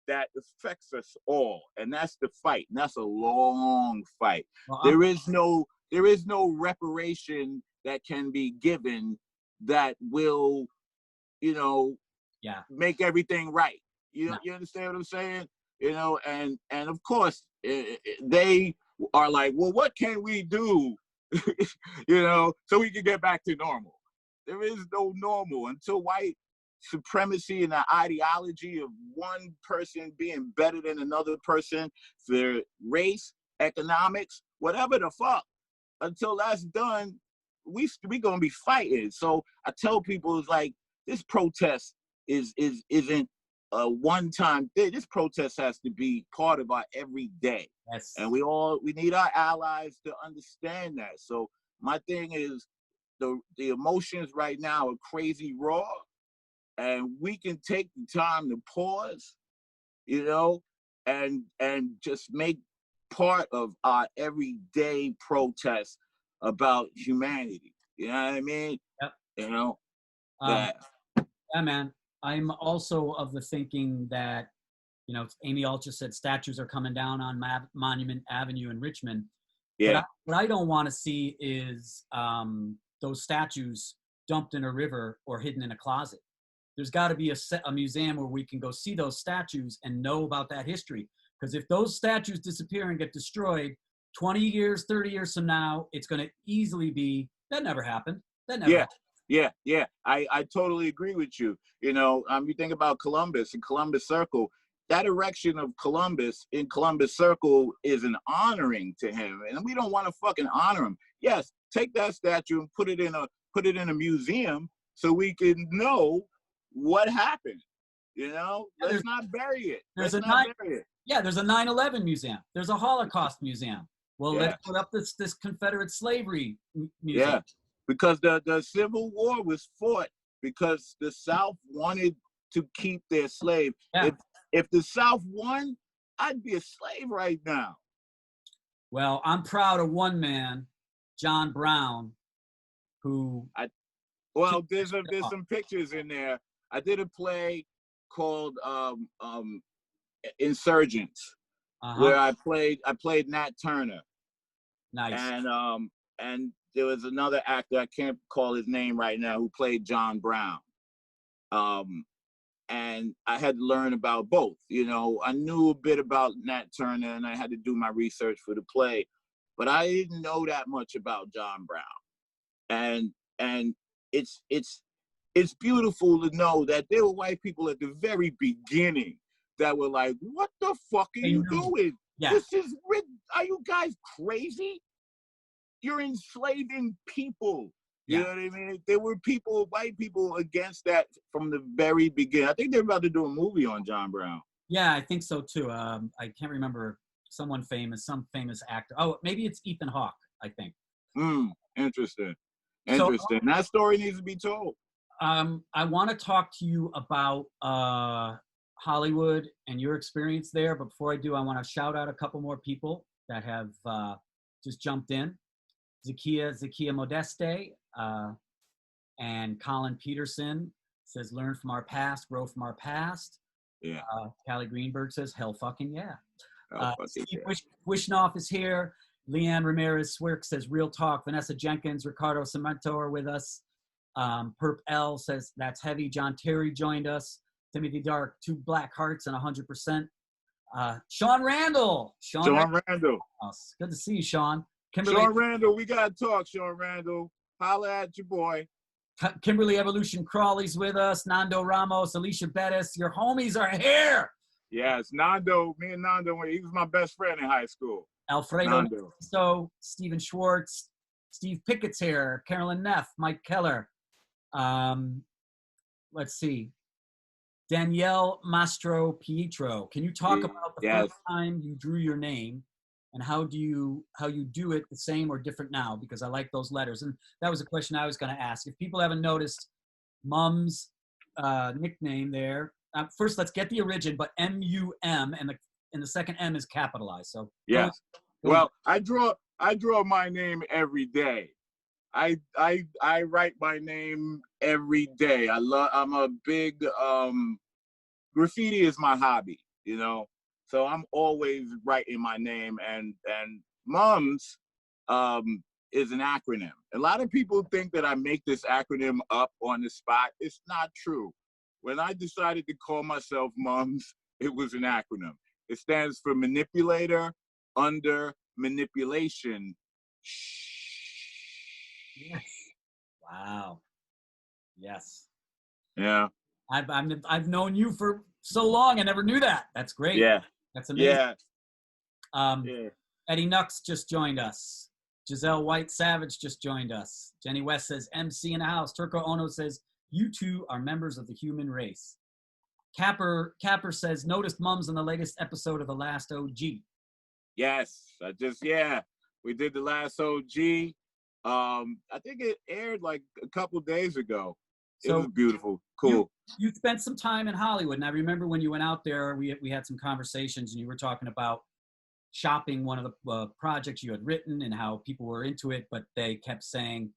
that affects us all, and that's the fight. And that's a long fight. Well, there is no reparation that can be given that will, you know, make everything right. You understand what I'm saying? You know, and of course they are like, well, what can we do, you know, so we can get back to normal? There is no normal until white supremacy and the ideology of one person being better than another person for race, economics, whatever the fuck. Until that's done, we gonna be fighting. So I tell people, it's like, this protest isn't a one-time thing. This protest has to be part of our everyday. Yes. And we need our allies to understand that. So my thing is, the emotions right now are crazy raw, and we can take the time to pause, you know, and just make part of our everyday protest about humanity. You know what I mean? Yep. You know, Yeah, man. I'm also of the thinking that, you know, Amy Altus said statues are coming down on Monument Avenue in Richmond. yeah. But what I don't want to see is those statues dumped in a river or hidden in a closet. There's got to be a museum where we can go see those statues and know about that history. Because if those statues disappear and get destroyed, 20 years, 30 years from now, it's going to easily be, that never happened. That never happened. Yeah. I totally agree with you. You know, you think about Columbus and Columbus Circle. That erection of Columbus in Columbus Circle is an honoring to him, and we don't want to fucking honor him. Yes, take that statue and put it in a museum so we can know what happened. You know, let's not bury it. There's a 9/11 museum. There's a Holocaust museum. Well, let's put up this Confederate slavery museum. Yeah, because the Civil War was fought because the South wanted to keep their slave. Yeah. If the South won, I'd be a slave right now. Well, I'm proud of one man, John Brown, who. There's some pictures in there. I did a play called Insurgents, where I played Nat Turner. Nice. And there was another actor, I can't call his name right now, who played John Brown. And I had to learn about both. You know, I knew a bit about Nat Turner, and I had to do my research for the play, but I didn't know that much about John Brown. And it's beautiful to know that there were white people at the very beginning that were like, "What the fuck are you doing? Yeah. Are you guys crazy? You're enslaving people." You know what I mean? There were white people against that from the very beginning. I think they're about to do a movie on John Brown. Yeah, I think so too. I can't remember some famous actor. Oh, maybe it's Ethan Hawke, I think. Interesting. So, That story needs to be told. I want to talk to you about Hollywood and your experience there. But before I do, I want to shout out a couple more people that have just jumped in. Zakia Modeste and Colin Peterson says, learn from our past, grow from our past. Yeah. Callie Greenberg says, hell fucking yeah. Steve Yeah. Wishnoff is here. Leanne Ramirez Swirk says, real talk. Vanessa Jenkins, Ricardo Cemento are with us. Perp L says, that's heavy. John Terry joined us. Timothy Dark, 2 black hearts and 100%. Sean Randall. Sean Randall. Good to see you, Sean. Sean Randall, we got to talk, Sean Randall. Holla at your boy. Kimberly Evolution Crawley's with us. Nando Ramos, Alicia Bettis. Your homies are here. Yes, Nando. Me and Nando, he was my best friend in high school. Alfredo So, Stephen Schwartz. Steve Pickett's here. Carolyn Neff. Mike Keller. Let's see. Danielle Mastro Pietro. Can you talk about the first time you drew your name? And how you do it the same or different now? Because I like those letters. And that was a question I was going to ask. If people haven't noticed muMs nickname there, first let's get the origin, but MUM, and the second M is capitalized. So yes. Well, I draw my name every day. I write my name every day. I'm a big graffiti is my hobby, you know. So I'm always writing my name, and muMs is an acronym. A lot of people think that I make this acronym up on the spot. It's not true. When I decided to call myself muMs, it was an acronym. It stands for manipulator, under, manipulation. Yes. Wow. Yes. Yeah. I've known you for so long. I never knew that. That's great. Yeah. That's amazing. Yeah. Eddie Nux just joined us. Giselle White Savage just joined us. Jenny West says, MC in the house. Turco Ono says, you two are members of the human race. Capper says, noticed muMs in the latest episode of The Last OG. Yes. We did The Last OG. I think it aired like a couple days ago. It was beautiful. Cool. You spent some time in Hollywood, and I remember when you went out there, we had some conversations, and you were talking about shopping one of the projects you had written and how people were into it, but they kept saying,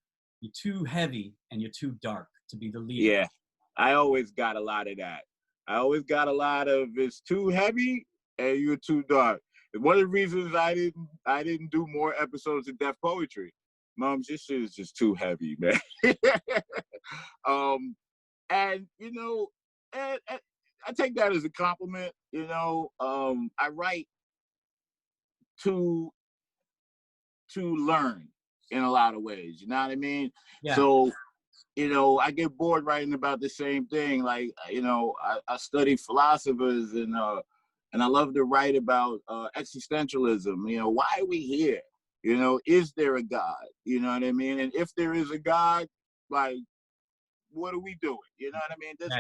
you're too heavy and you're too dark to be the leader. Yeah, I always got a lot of that. I always got a lot of it's too heavy and you're too dark. And one of the reasons I didn't do more episodes of Deaf Poetry. Moms, this shit is just too heavy, man. And you know, and I take that as a compliment. You know, I write to learn in a lot of ways. You know what I mean? Yeah. So, you know, I get bored writing about the same thing. Like, you know, I study philosophers and I love to write about existentialism. You know, why are we here? You know, is there a God? You know what I mean? And if there is a God, like, what are we doing? You know what I mean? There's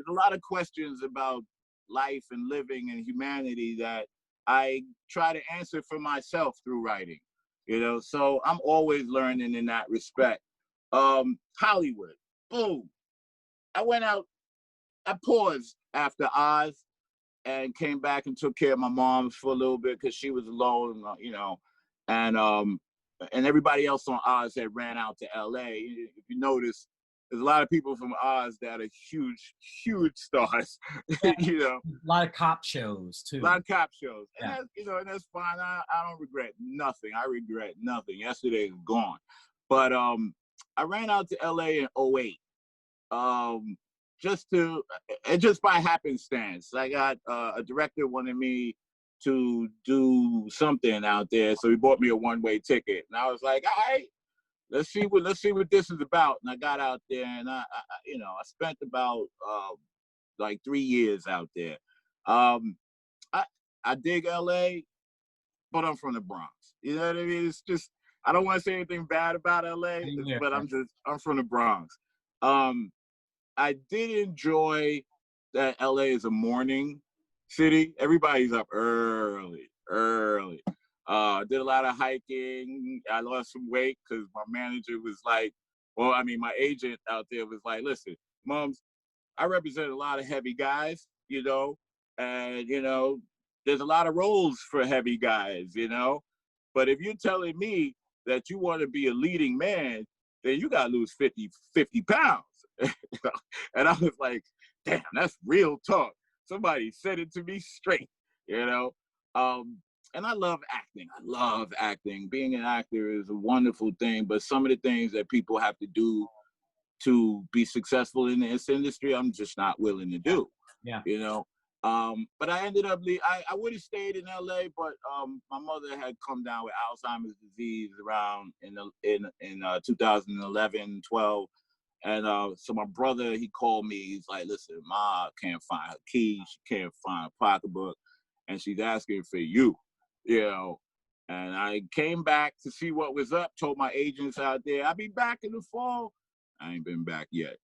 a lot of questions about life and living and humanity that I try to answer for myself through writing. You know, so I'm always learning in that respect. Hollywood, boom. I went out, I paused after Oz and came back and took care of my mom for a little bit because she was alone, you know, and everybody else on Oz had ran out to LA. If you notice, there's a lot of people from Oz that are huge stars, you know. A lot of cop shows too. A lot of cop shows, and yeah. that's, you know, and that's fine. I don't regret nothing. I regret nothing. Yesterday is gone, but I ran out to LA in 08. Just by happenstance. I got a director wanted me to do something out there, so he bought me a one-way ticket, and I was like, all right. Let's see what this is about. And I got out there, and I you know, I spent about like 3 years out there. I dig LA, but I'm from the Bronx. You know what I mean? It's just, I don't want to say anything bad about LA, but I'm from the Bronx. I did enjoy that LA is a morning city. Everybody's up early. Did a lot of hiking. I lost some weight because my manager was like, well, I mean, my agent out there was like, listen, Mums, I represent a lot of heavy guys, you know, and, you know, there's a lot of roles for heavy guys, you know, but if you're telling me that you want to be a leading man, then you got to lose 50 pounds. And I was like, damn, that's real talk. Somebody said it to me straight, you know. And I love acting. I love acting. Being an actor is a wonderful thing, but some of the things that people have to do to be successful in this industry, I'm just not willing to do. Yeah. You know. But I ended up I would have stayed in LA, but my mother had come down with Alzheimer's disease around in 2011, 12. And so my brother, he called me. He's like, listen, Ma can't find her keys. She can't find a pocketbook. And she's asking for you, you know. And I came back to see what was up, told my agents out there, I'll be back in the fall. I ain't been back yet.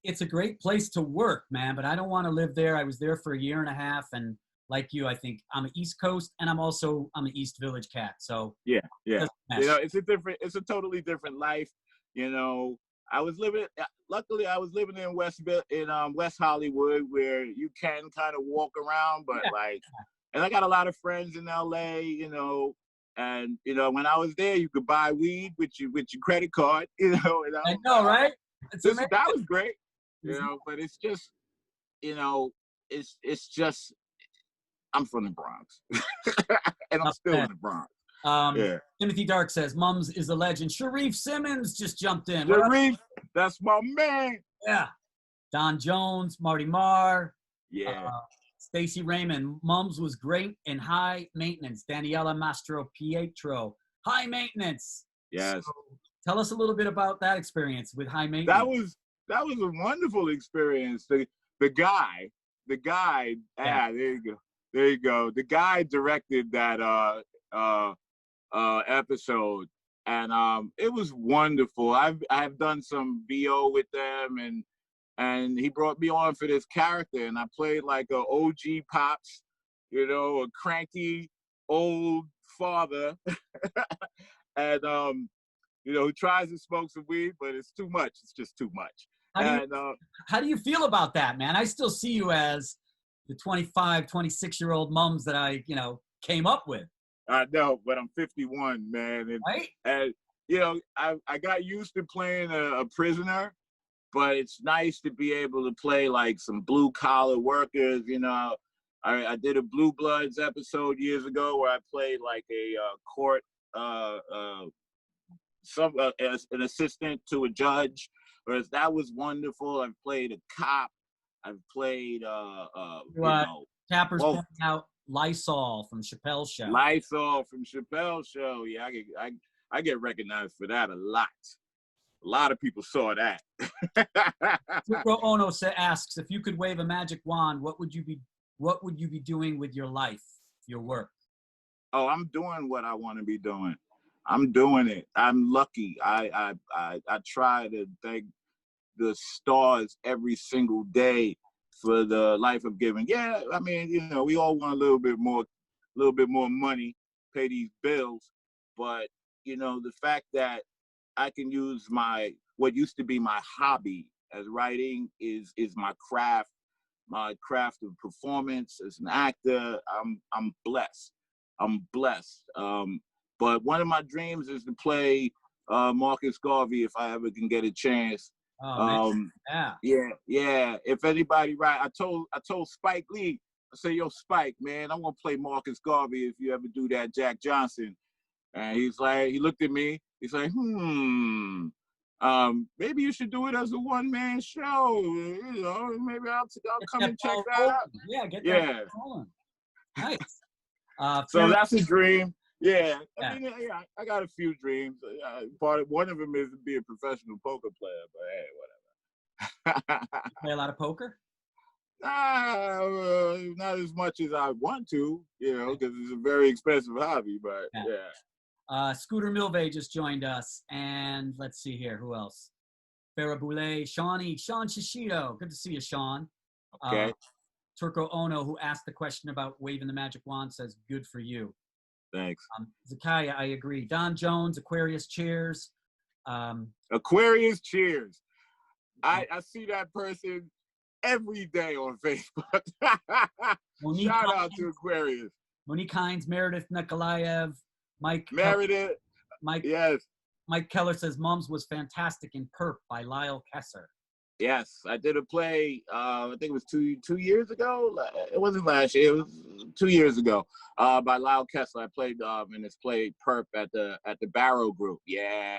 It's a great place to work, man, but I don't want to live there. I was there for a year and a half, and like you, I think I'm an East Coast, and I'm an East Village cat. So yeah. You know, it's a totally different life. You know, luckily I was living in West Hollywood, where you can kind of walk around, but and I got a lot of friends in LA, you know, and you know, when I was there, you could buy weed with your credit card, you know. And I know, right? That was great, you know, but it's just, you know, it's just, I'm from the Bronx, and I'm still in the Bronx. Timothy Dark says, Mums is a legend. Sharif Simmons just jumped in. Sharif, that's my man. Yeah. Don Jones, Marty Marr. Yeah. Stacy Raymond. Mums was great and high maintenance. Daniela Mastro Pietro. High maintenance. Yes. So, tell us a little bit about that experience with high maintenance. That was a wonderful experience. The guy. Yeah. There you go. The guy directed that episode, and it was wonderful. I've done some VO with them, and he brought me on for this character, and I played like a OG Pops, you know, a cranky old father, and you know, who tries to smoke some weed, but it's too much. It's just too much. How do you feel about that, man? I still see you as the 25, 26-year-old Mums that I, you know, came up with. I know, but I'm 51, man. Right? And you know, I got used to playing a prisoner, but it's nice to be able to play like some blue collar workers. You know, I did a Blue Bloods episode years ago where I played like a court, as an assistant to a judge. Whereas that was wonderful. I've played a cop. I've played, Tappers pointing out Lysol from Chappelle's Show. Lysol from Chappelle's Show. Yeah, I get recognized for that a lot. A lot of people saw that. Turko Ono asks, if you could wave a magic wand, what would you be doing with your life, your work? Oh, I'm doing what I want to be doing. I'm doing it. I'm lucky. I try to thank the stars every single day for the life of giving. Yeah, I mean, you know, we all want a little bit more money, pay these bills, but you know, the fact that I can use what used to be my hobby as writing is my craft of performance as an actor. I'm blessed. But one of my dreams is to play Marcus Garvey if I ever can get a chance. Oh, Yeah. If anybody, right? I told Spike Lee, I said, yo, Spike, man, I want to play Marcus Garvey if you ever do that Jack Johnson. And he's like, he looked at me. He's like, maybe you should do it as a one-man show. You know, maybe I'll come and check that out. Yeah, get that going. Nice. So that's a dream. Yeah. I mean, yeah, I got a few dreams. One of them is to be a professional poker player, but hey, whatever. You play a lot of poker? Not as much as I want to, you know, because it's a very expensive hobby, but yeah. Scooter Milvey just joined us, and let's see here, who else? Farah Boulay, Sean Shishido. Good to see you, Sean. Okay. Turko Ono, who asked the question about waving the magic wand, says, good for you. Thanks. Zakaya, I agree. Don Jones, Aquarius, cheers. Aquarius, cheers. I see that person every day on Facebook. Shout out to Aquarius. Monique Hines, Meredith Nikolaev, Mike. Meredith. Yes. Mike Keller says, muMs was fantastic in Perp by Lyle Kessler. Yes, I did a play, I think it was two years ago. It wasn't last year, it was 2 years ago, by Lyle Kessler. I played in this play Perp at the Barrow Group. Yeah,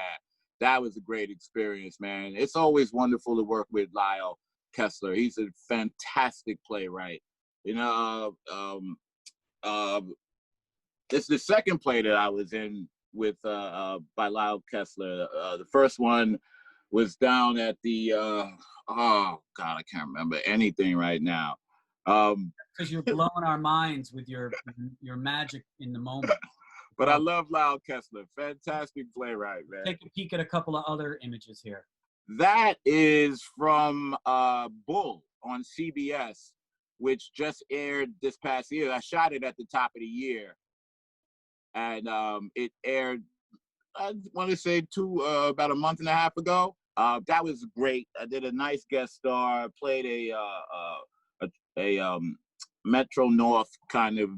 that was a great experience, man. It's always wonderful to work with Lyle Kessler. He's a fantastic playwright. You know, it's the second play that I was in with by Lyle Kessler. The first one was down at the oh God, I can't remember anything right now. Because you're blowing our minds with your magic in the moment. But I love Lyle Kessler, fantastic playwright, man. Take a peek at a couple of other images here. That is from Bull on CBS, which just aired this past year. I shot it at the top of the year, and it aired, I want to say about a month and a half ago. That was great. I did a nice guest star. Played a Metro North kind of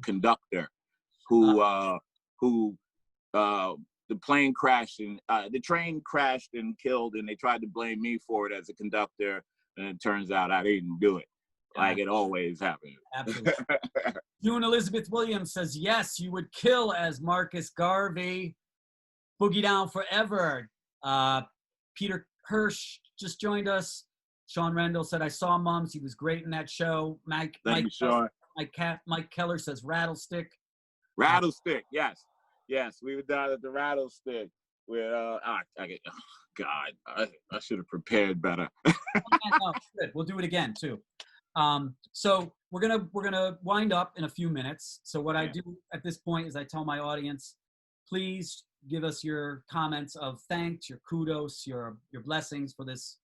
conductor who the plane crashed and the train crashed and killed, and they tried to blame me for it as a conductor, and it turns out I didn't do it. Like it always happens. Absolutely. June Elizabeth Williams says, yes, you would kill as Marcus Garvey. Boogie Down Forever. Peter Hirsch just joined us. Sean Rendell said, I saw muMs. He was great in that show. Mike Keller says, Rattlestick. Rattlestick, yes. Yes, we were down at the Rattlestick with, God, I should have prepared better. No, good. We'll do it again, too. So we're gonna wind up in a few minutes. So what I do at this point is I tell my audience, please give us your comments of thanks, your kudos, your blessings for this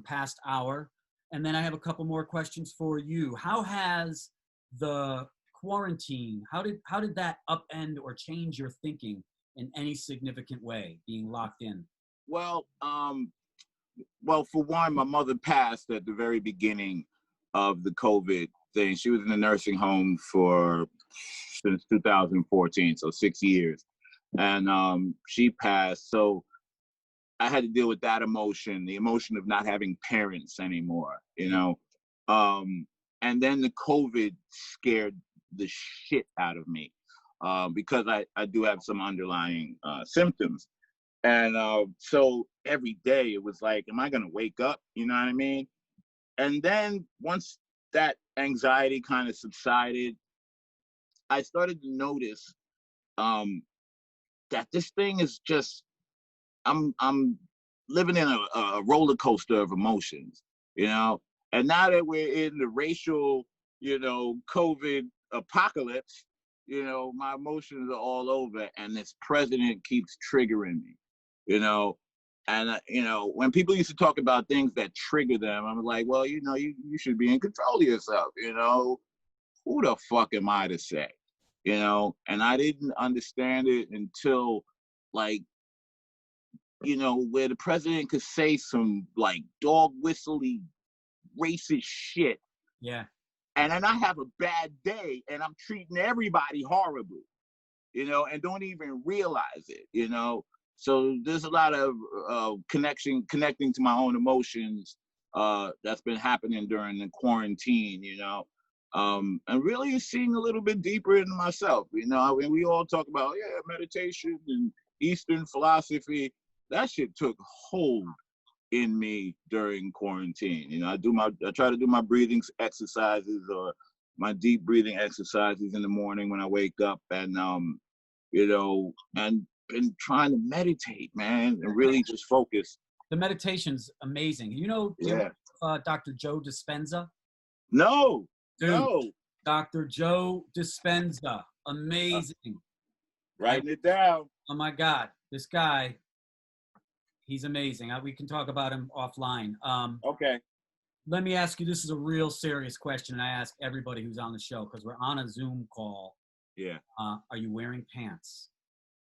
past hour. And then I have a couple more questions for you. How has the quarantine, how did that upend or change your thinking in any significant way, being locked in? Well, for one, my mother passed at the very beginning of the COVID thing. She was in a nursing home since 2014, so 6 years. and she passed. So I had to deal with that emotion, the emotion of not having parents anymore, you know. And then the COVID scared the shit out of me because I do have some underlying symptoms. And so every day it was like, am I going to wake up? You know what I mean? And then once that anxiety kind of subsided, I started to notice that this thing is just, I'm living in a roller coaster of emotions, you know? And now that we're in the racial, you know, COVID apocalypse, you know, my emotions are all over, and this president keeps triggering me, you know? And, you know, when people used to talk about things that trigger them, I'm like, well, you know, you should be in control of yourself, you know? Who the fuck am I to say, you know? And I didn't understand it until, like, you know, where the president could say some, like, dog whistly racist shit. Yeah. And then I have a bad day and I'm treating everybody horribly, you know, and don't even realize it, you know? So there's a lot of connecting to my own emotions that's been happening during the quarantine, you know? And really seeing a little bit deeper into myself, you know? I mean, we all talk about, yeah, meditation and Eastern philosophy. That shit took hold in me during quarantine. You know, I try to do my breathing exercises or my deep breathing exercises in the morning when I wake up, and you know, and been trying to meditate, man, and really just focus. The meditation's amazing. You know, Yeah. Dr. Joe Dispenza? No. Dude, no. Dr. Joe Dispenza, amazing. Writing it down. Oh my God, this guy, he's amazing. We can talk about him offline. Okay. Let me ask you, this is a real serious question, and I ask everybody who's on the show because we're on a Zoom call. Yeah. Are you wearing pants?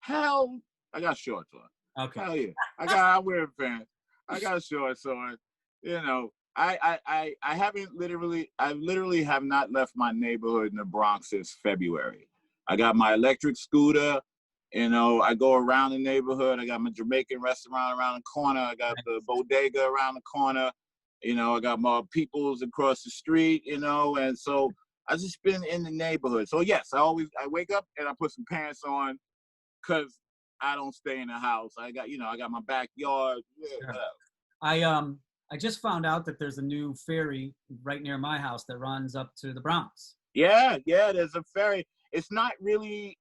Hell, I got shorts on. Okay. Hell yeah. I'm wearing pants. I got shorts on. You know, I literally have not left my neighborhood in the Bronx since February. I got my electric scooter. You know, I go around the neighborhood. I got my Jamaican restaurant around the corner. I got the bodega around the corner. You know, I got my peoples across the street, you know, and so I just been in the neighborhood. So yes, I wake up and I put some pants on because I don't stay in the house. I got my backyard. Yeah, sure. I just found out that there's a new ferry right near my house that runs up to the Bronx. Yeah, there's a ferry. It's not really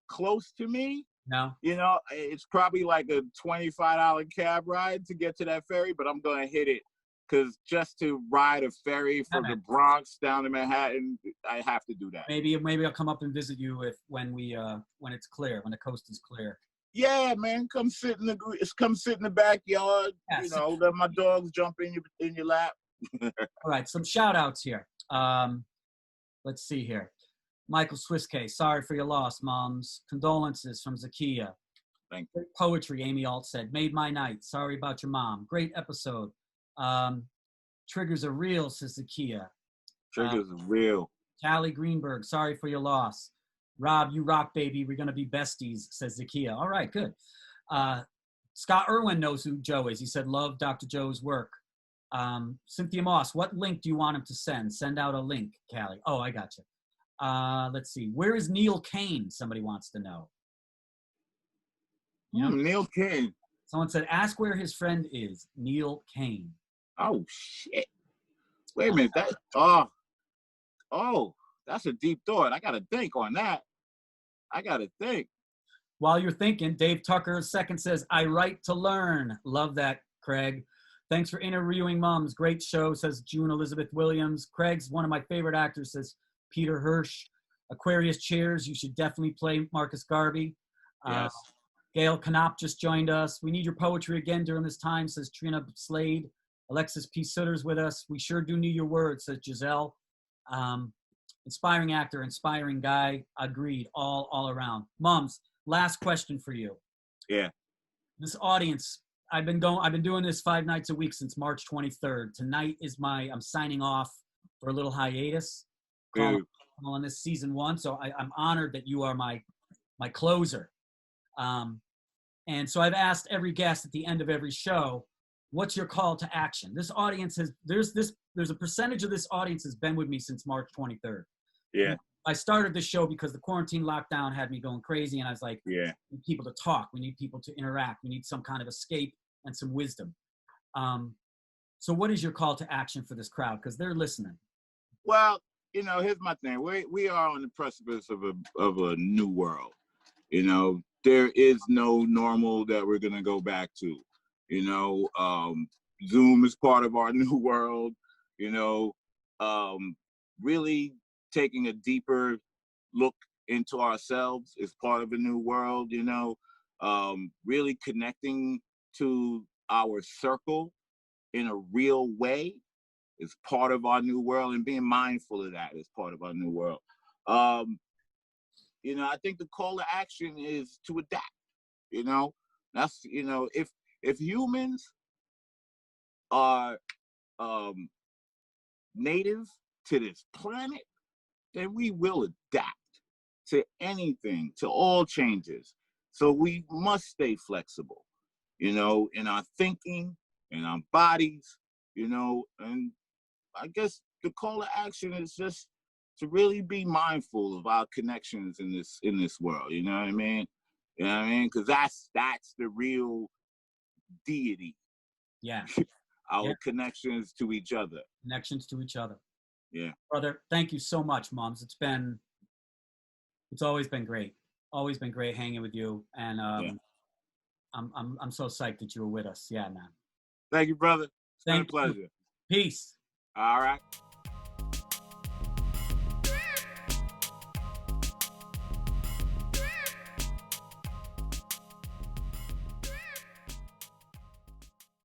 close to me. No. You know, it's probably like a $25 cab ride to get to that ferry, but I'm going to hit it because just to ride a ferry from the Bronx down to Manhattan, I have to do that. Maybe I'll come up and visit you when it's clear, when the coast is clear. Yeah, man, come sit in the backyard. Yeah, you know, let my dogs jump in your lap. All right, some shout outs here. Let's see here. Michael Swiskay, sorry for your loss, moms. Condolences from Zakia. Thank you. Poetry, Amy Alt said, made my night. Sorry about your mom. Great episode. Triggers are real, says Zakia. Triggers are real. Callie Greenberg, sorry for your loss. Rob, you rock, baby. We're going to be besties, says Zakia. All right, good. Scott Irwin knows who Joe is. He said, love Dr. Joe's work. Cynthia Moss, what link do you want him to send? Send out a link, Callie. Oh, I got you. Let's see. Where is Neil Kane? Somebody wants to know. You know? Neil Kane. Someone said, ask where his friend is. Neil Kane. Oh, shit. Wait a minute. That's a deep thought. I got to think on that. While you're thinking, Dave Tucker II says, I write to learn. Love that, Craig. Thanks for interviewing moms. Great show, says June Elizabeth Williams. Craig's one of my favorite actors, says Peter Hirsch. Aquarius Chairs, you should definitely play Marcus Garvey. Yes. Gail Knopp just joined us. We need your poetry again during this time, says Trina Slade. Alexis P. Sutter's with us. We sure do need your words, says Giselle. Inspiring actor, inspiring guy. Agreed, all around. Moms, last question for you. Yeah. This audience, I've been doing this 5 nights a week since March 23rd. Tonight is I'm signing off for a little hiatus on this season 1. So I'm honored that you are my closer. And so I've asked every guest at the end of every show, what's your call to action? This audience there's a percentage of this audience has been with me since March 23rd. Yeah. I started this show because the quarantine lockdown had me going crazy, and I was like, yeah, we need people to talk. We need people to interact. We need some kind of escape and some wisdom. So what is your call to action for this crowd? Because they're listening. Well, here's my thing. We are on the precipice of a new world. There is no normal that we're gonna go back to. Zoom is part of our new world. Really taking a deeper look into ourselves is part of a new world. Really connecting to our circle in a real way is part of our new world, and being mindful of that is part of our new world. I think the call to action is to adapt. That's if humans are native to this planet, then we will adapt to anything, to all changes. So we must stay flexible, in our thinking, in our bodies, and I guess the call to action is just to really be mindful of our connections in this world. You know what I mean? Because that's the real deity. Yeah. Our connections to each other. Connections to each other. Yeah. Brother, thank you so much, muMs. It's always been great. Always been great hanging with you. And I'm so psyched that you were with us. Yeah, man. Thank you, brother. It's been a pleasure. Peace. All right.